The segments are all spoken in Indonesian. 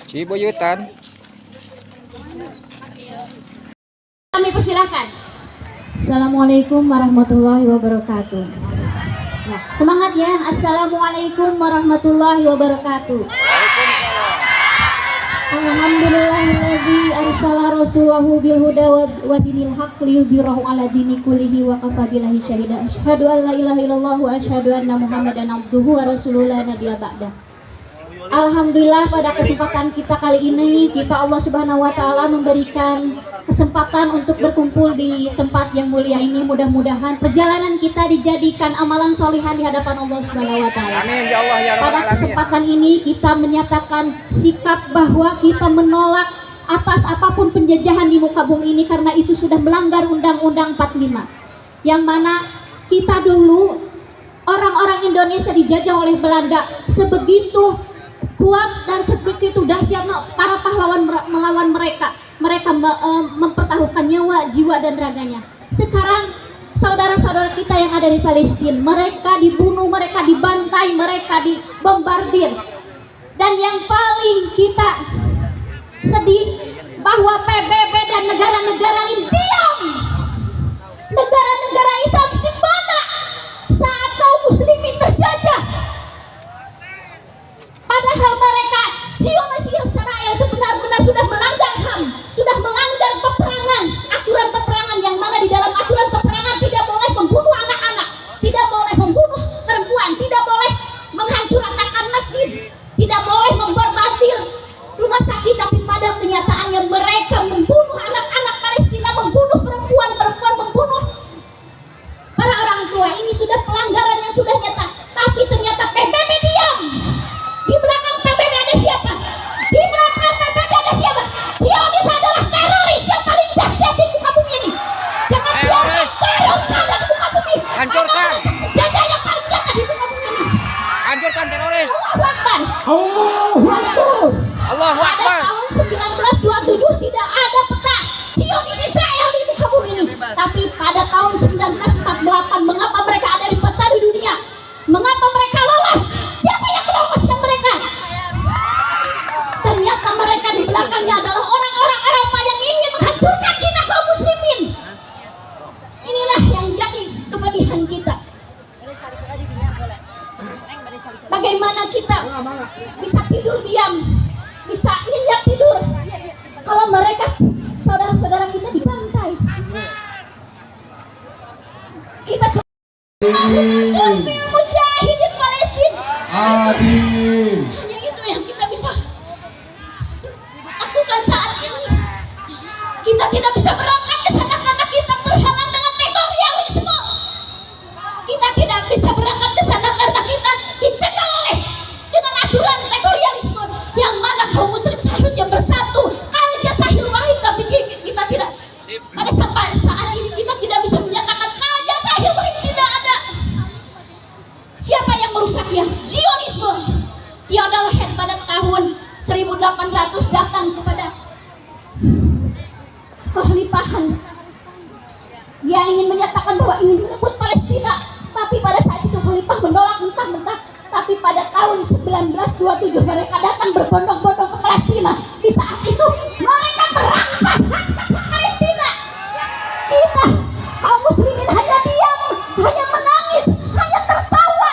Cibuyutan. Kami persilakan. Assalamualaikum warahmatullahi wabarakatuh. Ya, semangat ya. Assalamualaikum warahmatullahi wabarakatuh. Alhamdulillahilladzi arsala rasulahu bil huda wa dinil haqq liyudhhirahu ala dini kullihi wa kafa billahi syahida. Asyhadu an la ilaha illallah wa asyhadu anna Muhammadan abduhu wa rasuluhu la nabiyya ba'dah. Alhamdulillah pada kesempatan kita kali ini Allah Subhanahu wa taala memberikan kesempatan untuk berkumpul di tempat yang mulia ini. Mudah-mudahan perjalanan kita dijadikan amalan solihan di hadapan Allah Subhanahu wa taala. Amin ya Allah ya Rabbal Pada alamin. kesempatan ini kita menyatakan sikap bahwa kita menolak atas apapun penjajahan di muka bumi ini karena itu sudah melanggar Undang-Undang 45. Yang mana kita dulu orang-orang Indonesia dijajah oleh Belanda sebegitu kuat dan sebegitu dahsyat para pahlawan melawan mereka mempertaruhkan nyawa, jiwa dan raganya. Sekarang saudara-saudara kita yang ada di Palestina, mereka dibunuh, mereka dibantai, mereka dibombardir. Dan yang paling kita sedih bahwa PBB dan negara-negara lain diam. Negara-negara Islam di mana saat kaum muslimin terjajah? Padahal mereka Zionis Israel itu benar-benar sudah melanggar HAM, sudah melanggar peperangan, aturan peperangan yang mana di dalam aturan peperangan tidak boleh membunuh anak-anak, tidak boleh membunuh perempuan, tidak boleh menghancurkan masjid, tidak boleh memborbardir rumah sakit. Tapi pada kenyataannya mereka membunuh anak-anak Palestina, membunuh perempuan-perempuan, membunuh para orang tua. Ini sudah pelanggaran yang sudah nyata. Tapi ternyata PBB diam. Di belakang PBB ada siapa? Di belakang PBB ada siapa? Zionis adalah teroris yang paling dahsyat di muka bumi ini. Jangan biarkan teror ada di muka bumi. Hancurkan. Jajah yang paling dahsyat di muka bumi ini. Hancurkan teroris. Allahu Akbar. Allahu Akbar. Allahu Akbar. Pada tahun 1927 tidak ada peta Zionis Israel di muka bumi ini. Tapi pada tahun 1948 mengapa mereka ada di peta di dunia? Mengapa mereka lolos? Siapa yang meloloskan mereka? Ternyata mereka di belakangnya adalah orang-orang Eropa yang ingin menghancurkan kita kaum muslimin. Inilah yang jadi kepedihan kita. Bagaimana kita bisa tidur diam, bisa nyenyak tidur kalau mereka saudara-saudara kita dibantai. Kita coba survei mujahidin Palestina. Adil. Hanya itu yang kita bisa lakukan saat ini. Kita tidak bisa berangkat ke sana karena kita terhalang dengan tektorialisme. Kita tidak bisa berangkat ke sana karena kita dicekal oleh dengan aturan tektorialisme yang mana kaum muslim seharusnya bersatu. Kalau jasahil wahid, tapi kita tidak. Pada sampai saat ini kita tidak bisa menyatakan kalau jasahil wahid tidak ada. Siapa yang merusaknya? Zionisme. Theodor Herzl pada tahun 1800 datang kepada kekhalifahan. Dia ingin menyatakan bahwa ingin merebut Palestina, tapi pada saat itu khalifah menolak mentah-mentah. Tapi pada tahun 1927 mereka datang berbondong-bondong ke Palestina. Di saat itu mereka merampas hak Palestina. Kita kaum muslimin hanya diam, hanya menangis, hanya tertawa.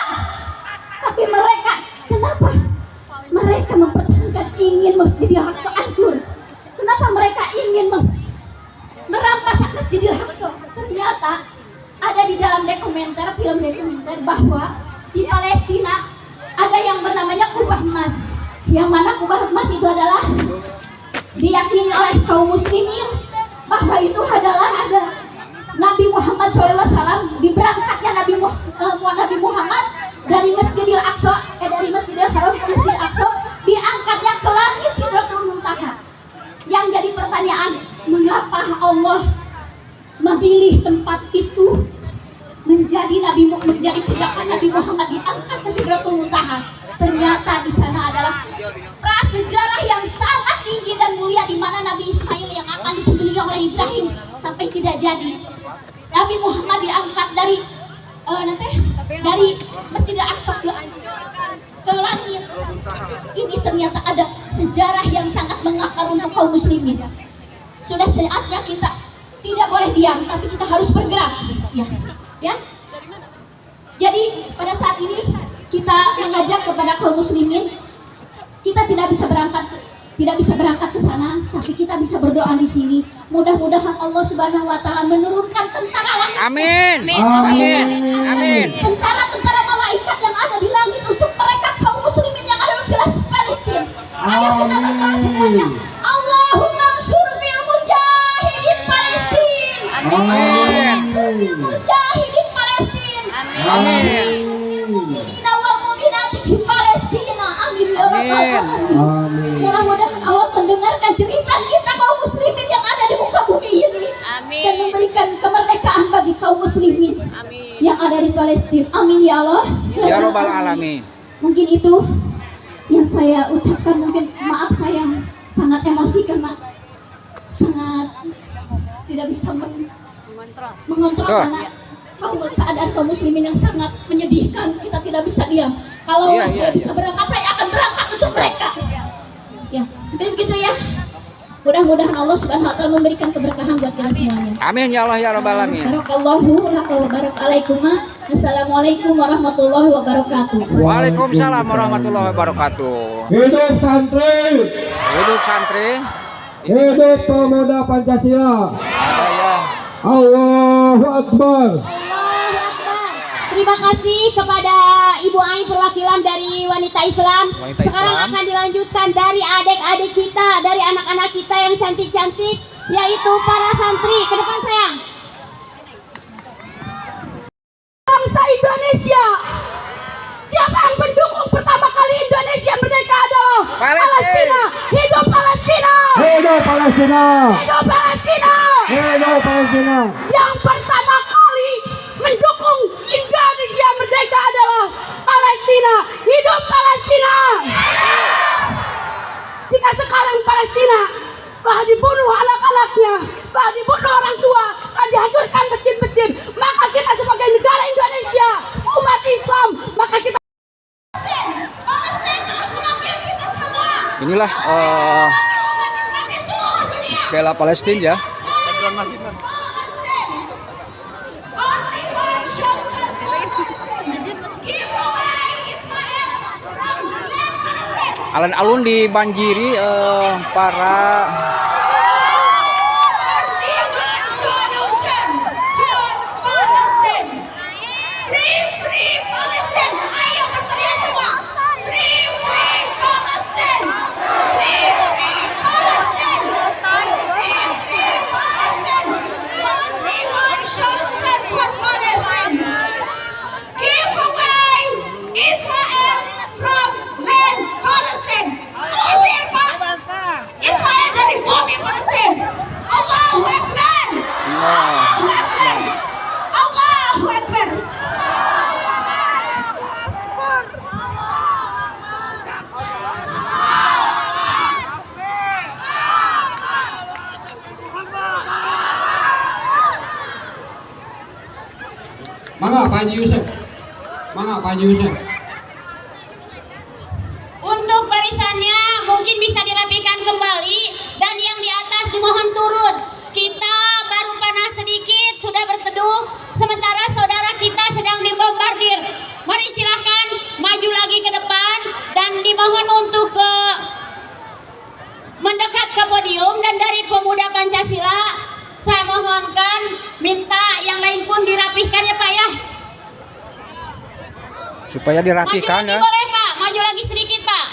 Tapi mereka, kenapa? Mereka mempertahankan ingin Masjidil Aqsa hancur. Kenapa mereka ingin merampas hak Masjidil Aqsa? Ternyata ada di dalam film dokumenter bahwa di Palestina ada yang bernamanya kubah emas. Yang mana kubah emas itu adalah diyakini oleh kaum muslimin bahwa itu adalah ada Nabi Muhammad SAW, diberangkatnya Nabi Muhammad dari Masjidil Aqsa, dari Masjidil Haram ke Masjidil Aqsa, diangkatnya ke langit Sidratul Muntaha. Yang jadi pertanyaan, mengapa Allah memilih tempat itu menjadi pujakan Nabi Muhammad diangkat ke Sidratul Muntaha? Ternyata di sana adalah prasejarah yang sangat tinggi dan mulia, di mana Nabi Ismail yang akan disembelih oleh Ibrahim sampai tidak jadi. Nabi Muhammad diangkat dari Masjidil Aqsa ke langit. Ini ternyata ada sejarah yang sangat mengakar untuk kaum muslimin. Sudah saatnya kita tidak boleh diam, tapi kita harus bergerak. Ya. Jadi pada saat ini kita mengajak kepada kaum muslimin, kita tidak bisa berangkat ke sana, tapi kita bisa berdoa di sini. Mudah-mudahan Allah Subhanahu wa taala menurunkan tentara langit. Amin. Amin. Amin. Tentara malaikat yang ada di langit untuk mereka kaum muslimin yang ada di Palestina. Ayo kita berdoa semuanya. Allahumma anshur fil mujahidin Palestina. Amin. Fil mujahidin Palestina. Amin. Mu'minina wal mu'minati fi Palestina. Amin ya rabbal alamin. Amin. Mudah-mudahan Allah mendengarkan cerita kita kaum muslimin yang ada di muka bumi ini. Amin. Dan memberikan kemerdekaan bagi kaum muslimin Amin. yang ada di Palestina. Amin ya Allah. Ya Rabbal alamin. Mungkin itu yang saya ucapkan. Mungkin maaf saya sangat emosi karena sangat tidak bisa mengontrol Betul. karena keadaan kaum muslimin yang sangat menyedihkan. Kita tidak bisa diam. Kalau Iya, saya iya, bisa berangkat, saya akan berangkat untuk mereka. Ya, mungkin begitu ya. Mudah-mudahan Allah Subhanahu wa taala memberikan keberkahan buat kita semuanya. Amin ya Allah ya Rabbal alamin. Barakallahu laka wa barakalakum. Assalamualaikum warahmatullahi wabarakatuh. Waalaikumsalam warahmatullahi wabarakatuh. Hidup santri, Hidup santri. hidup pemuda Pancasila. Ada ya. Allahu Akbar. Allahu Akbar. Terima kasih kepada Ibu Ai perwakilan dari wanita Islam. Wanita Sekarang Islam. akan dilanjutkan dari adik-adik kita, dari anak-anak kita yang cantik-cantik, yaitu para santri. Ke depan sayang. Bangsa Indonesia. Siapa yang mendukung pertama kali Indonesia merdeka adalah Palestina. Hidup Palestina. Hidup Palestina. Hidup Palestina. Hidup Palestina. Yang pertama kali mendukung Indonesia merdeka adalah Palestina. Hidup Palestina. Jika sekarang Palestina telah dibunuh anak-anaknya, telah dibunuh orang tua, telah dihancurkan masjid-masjid, maka kita sebagai negara Indonesia, umat Islam, maka kita Inilah bela Palestina ya. Alun-alun dibanjiri para Israel dari bumi Palestina. Allahu Akbar. Allahu Akbar. Allahu Akbar. Mangga Pak Haji Yusuf. Mangga Pak Haji Yusuf. Untuk barisannya mungkin bisa dirapikan kembali dan yang di atas dimohon turun. Kita baru panas sedikit sudah berteduh sementara saudara kita sedang dibombardir. Mari silahkan maju lagi ke depan dan dimohon untuk mendekat ke podium. Dan dari pemuda Pancasila saya mohonkan minta yang lain pun dirapihkan ya Pak ya. supaya Maju dirapikan lagi ya. boleh Pak, maju lagi sedikit Pak.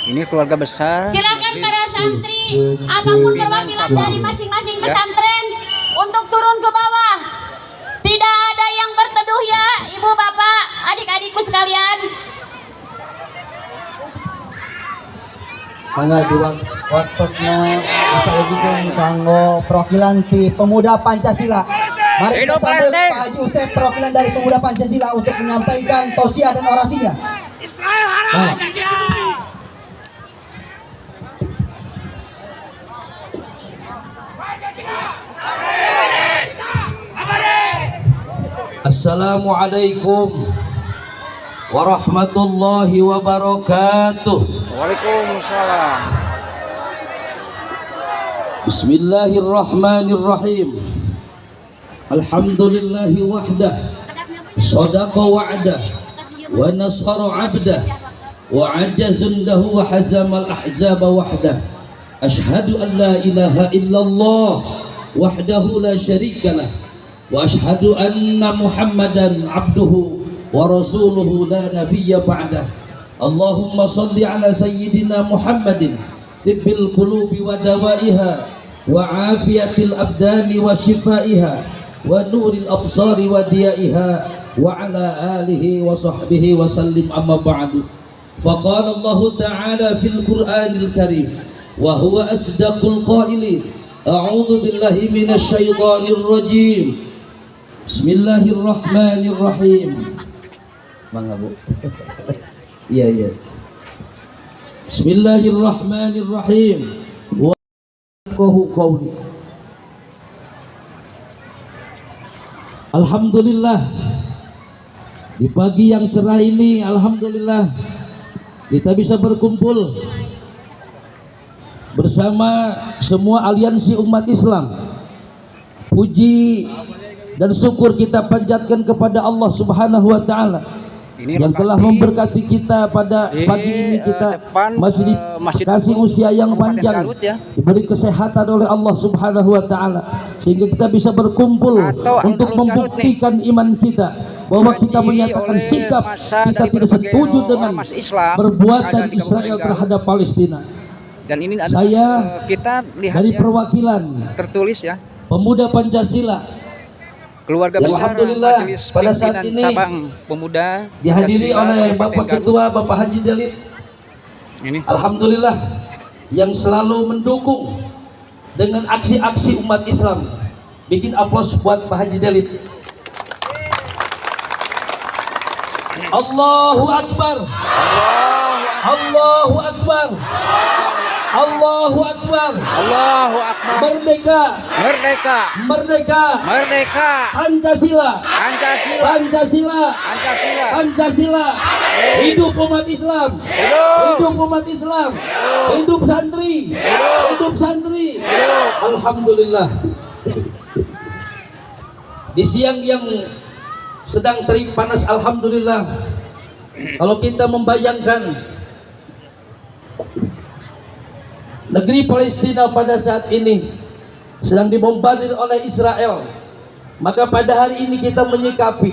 Ini keluarga besar. Silakan para santri ataupun perwakilan dari masing-masing pesantren untuk turun ke bawah. Tidak ada yang berteduh ya, ibu bapak, adik-adikku sekalian. Mangga di waktosna bisa juga kanggo perwakilan ti pemuda Pancasila. Mari kita Hidup sambut Palestina. Pak Haji Usep perwakilan dari pemuda Pancasila untuk menyampaikan tausiah dan orasinya. Israel haram Nah. Pancasila. Assalamualaikum warahmatullahi wabarakatuh. Waalaikumsalam. Bismillahirrahmanirrahim. Alhamdulillahi wahdah, sadaqa wa'dah, wa nasara 'abdah, wa 'ajazundahu wa hazamal ahzaba wahdah. Ashhadu an la ilaha illallah wahdahu la syarikalah, wa ashhadu anna Muhammadan 'abduhu wa rasuluhu la nabiyya ba'dah. Allahumma salli ala sayyidina Muhammadin tibbil qulubi wa dawaiha wa afiyatil abdani wa shifaiha wa nuril absari wa diyaiha wa ala alihi wa sahbihi wa sallim, amma ba'du. Faqala Allah ta'ala fil Qur'anil Karim wa huwa asdaqul qailin. A'udzu billahi minasy syaithanir rajim. Bismillahirrahmanirrahim. Bangga Bu. Iya. Bismillahirrahmanirrahim. Wa qawli. Alhamdulillah, di pagi yang cerah ini, alhamdulillah kita bisa berkumpul bersama semua aliansi umat Islam. Puji dan syukur kita panjatkan kepada Allah Subhanahu wa taala yang telah memberkati kita pada pagi ini. Kita masih dikasih usia yang panjang, diberi kesehatan oleh Allah Subhanahu wa taala, sehingga kita bisa berkumpul untuk membuktikan iman kita, bahwa kita menyatakan sikap kita tidak setuju dengan perbuatan Israel terhadap Palestina. Dan ini saya kita lihat dari ya, perwakilan tertulis ya, pemuda Pancasila, keluarga ya, besar alhamdulillah, Majelis pada saat Pimpinan ini Cabang Pemuda dihadiri Pancasila oleh Kabupaten Bapak Garut. Ketua Bapak Haji Dalid. Ini Alhamdulillah, yang selalu mendukung dengan aksi-aksi umat Islam. Bikin aplaus buat Pak Haji Dalid. Allahu Akbar. Allahu Akbar. Allahu Akbar. Allahu Akbar. Merdeka. Merdeka. Merdeka. Merdeka. Pancasila. Pancasila. Pancasila. Pancasila. Pancasila. Hidup umat Islam. Hidup umat Islam. Hidup santri. Hidup santri. Alhamdulillah. Di siang yang sedang terik panas, alhamdulillah, kalau kita membayangkan negeri Palestina pada saat ini sedang dibombardir oleh Israel, maka pada hari ini kita menyikapi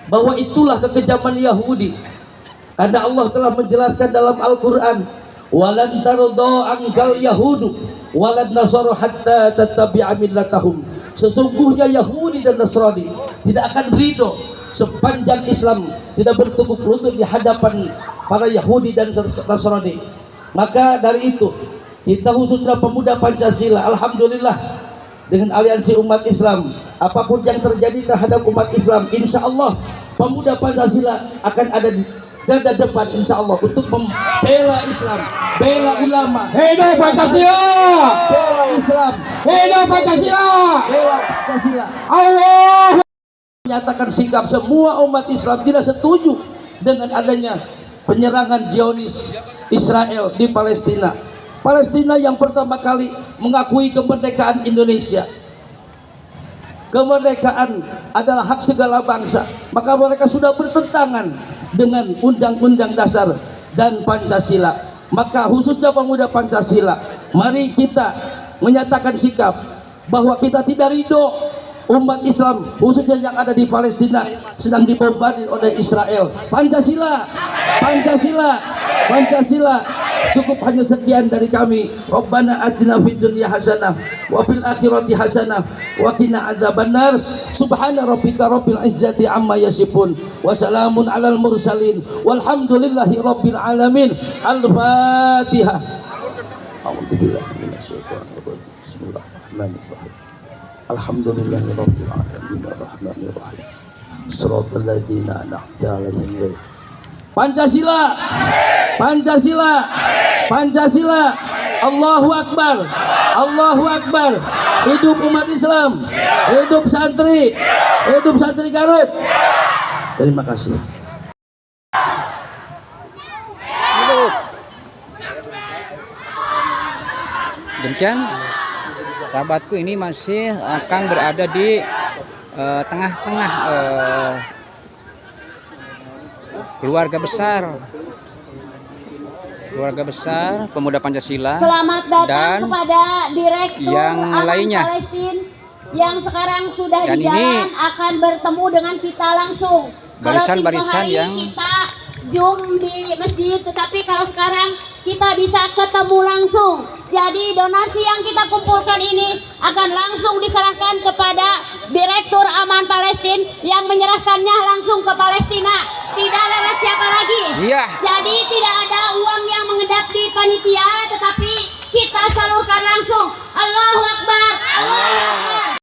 bahwa itulah kekejaman Yahudi. Karena Allah telah menjelaskan dalam Al-Quran, walan tarda angkal yahudu walan nasaru hatta tattabi'a millatahum. Sesungguhnya Yahudi dan Nasrani tidak akan ridho sepanjang Islam tidak bertukuk lutut di hadapan para Yahudi dan Nasrani. Maka dari itu, kita khususnya pemuda Pancasila, alhamdulillah, dengan aliansi umat Islam, apapun yang terjadi terhadap umat Islam, insya Allah pemuda Pancasila akan ada di garda depan, insya Allah, untuk membela Islam, bela ulama. Hidup Pancasila! Bela Islam, Hidup Pancasila! bela Pancasila. Allah! Menyatakan sikap semua umat Islam tidak setuju dengan adanya penyerangan Zionis Israel di Palestina. Palestina yang pertama kali mengakui kemerdekaan Indonesia. Kemerdekaan adalah hak segala bangsa, maka mereka sudah bertentangan dengan Undang-Undang Dasar dan Pancasila. Maka khususnya pemuda Pancasila, mari kita menyatakan sikap bahwa kita tidak ridho umat Islam khususnya yang ada di Palestina sedang dibombardir oleh Israel. Pancasila, Pancasila, Pancasila. Cukup hanya sekian dari kami. Rabbana atina fid dunya hasanah wa fil akhirati hasanah wa qina adzabannar. Subhana rabbika rabbil izzati amma yasifun wa salamun alal mursalin walhamdulillahi rabbil alamin. Al-Fatihah. A'udzu billahi minasyaitonir rajim. Bismillahirrahmanirrahim. Alhamdulillahi rabbil alamin arrahmanir rahim. Shiratal ladzina an'amta 'alaihim. Pancasila, Pancasila, Pancasila. Allahu Akbar, Allahu Akbar. Hidup umat Islam, hidup santri Garut. Terima kasih. Demikian sahabatku, ini masih akan berada di tengah-tengah keluarga besar pemuda Pancasila. Selamat datang dan kepada Direktur yang Aman lainnya. Palestina yang sekarang sudah Dan di ini jalan akan bertemu dengan kita langsung. barisan-barisan Kalau tempoh hari yang kita Zoom di masjid, tetapi kalau sekarang kita bisa ketemu langsung. Jadi donasi yang kita kumpulkan ini akan langsung diserahkan kepada Direktur Aman Palestina yang menyerahkannya langsung ke Palestina. Tidak lewat siapa lagi. Iya. Jadi tidak ada uang yang mengedap di panitia, tetapi kita salurkan